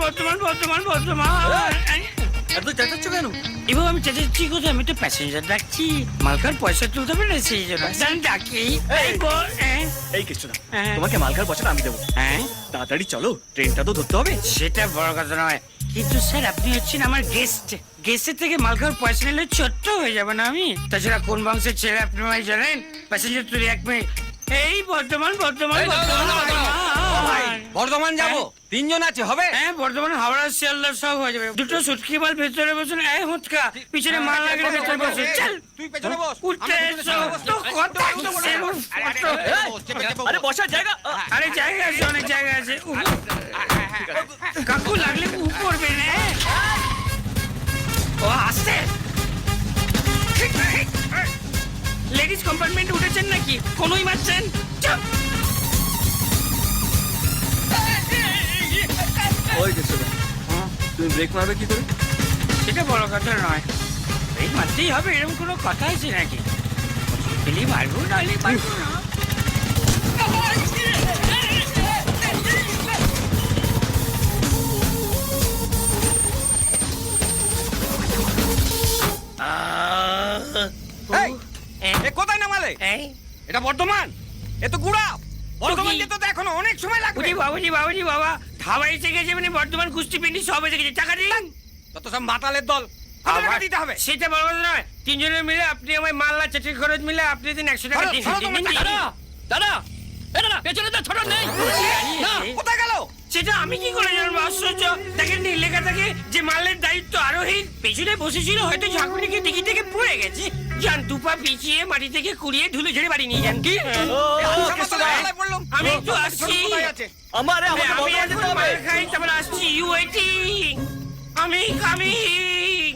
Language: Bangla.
বর্তমান বর্তমান বর্তমান। এত চেঁচাচ্ছ কেন? এবার আমি চেঁচাচ্ছি কোথায়? আমি তো প্যাসেঞ্জার ডাকছি, মালকার পয়সা তুলতে হবে না, সেই জন্য ডাকি। এই, এই কিছু না, তোমাকে মালকার পয়সাটা আমি দেবো। হ্যাঁ, তাড়াতাড়ি চলো, ট্রেনটা তো ধরতে হবে। সেটা বড় কথা নয়, কিন্তু স্যার আপনি হচ্ছেন আমার গেস্ট। গেস্টের থেকে মালকার পয়সা নিলে ছোট্ট হয়ে যাবে না আমি? তাছাড়া কোন বংশের ছেলে আপনি আমায় জানেন? প্যাসেঞ্জার তুলি 1 মিনিট। এই বর্ধমান বর্ধমান বর্ধমান যাবো, 3 জন আছে, হবে? হ্যাঁ, বর্ধমান হাওড়া শিয়ালদা সব হয়ে যাবে। দুটো সুটকি মাল ভেতরে বসুন। এই হুৎকা পিছনে মাল লাগে ভেতরে বসে। চল তুই পেছনে বস। উঠতে এসো। তো কথা কিসের ফটো? আরে বসার জায়গা। আরে জায়গা আছে, অনেক জায়গা আছে। কাকু লাগলে করবে না। ও আসছে। লেডিস কম্পার্টমেন্ট উঠেছেন নাকি? কোনোই মারছেন? ওই কিছু না, তুমি ব্রেক মারবে কি করে? সেটা বড় কথা নয়, এই মারতেই হবে এরকম কোনো কথা আছে নাকি? পেলি মারবো, নাহলে মারবো না। এই, এ কোথায় নামালে? এটা বর্ধমান, এ তো গুড়া। বর্ধমান যেতে তো এখনো অনেক সময় লাগবে। বাবুজি বাবুজি বাবা, খাবার এসে গেছে, মানে বর্তমান কুস্তি পিন্ডি সব এসে গেছে। টাকা দিন। তত সব মাতালের দল, কত টাকা দিতে হবে? সেটা বড় কথা নয়, 3 জনের মিলে আপনি আমায় মাল্লা চাটির খরচ মিলে আপনি দিন 100 টাকা দিন। দাদা, পেছনে তো ছোট নেই, কোথায় গেল? সেটা আমি কি করে জানবো? আশ্চর্য, দেখেন নি লেখা থাকে যে মালের দায়িত্ব আরোহীর। পেছনে বসেছিল, হয়তো ঝাঁকুনিকে ডিকি থেকে পড়ে গেছে। যান, দুপা পিছিয়ে মাটি থেকে কুড়িয়ে ধুলো ঝেড়ে বাড়ি নিয়ে যান। কি? আমি একটু আসছি। আমারে আমি আমাকে বর্ধমান এখন যেতে হবে। মাল খাই, তারপর আসছি। ইউ ওয়েটিং, আমি কামিং।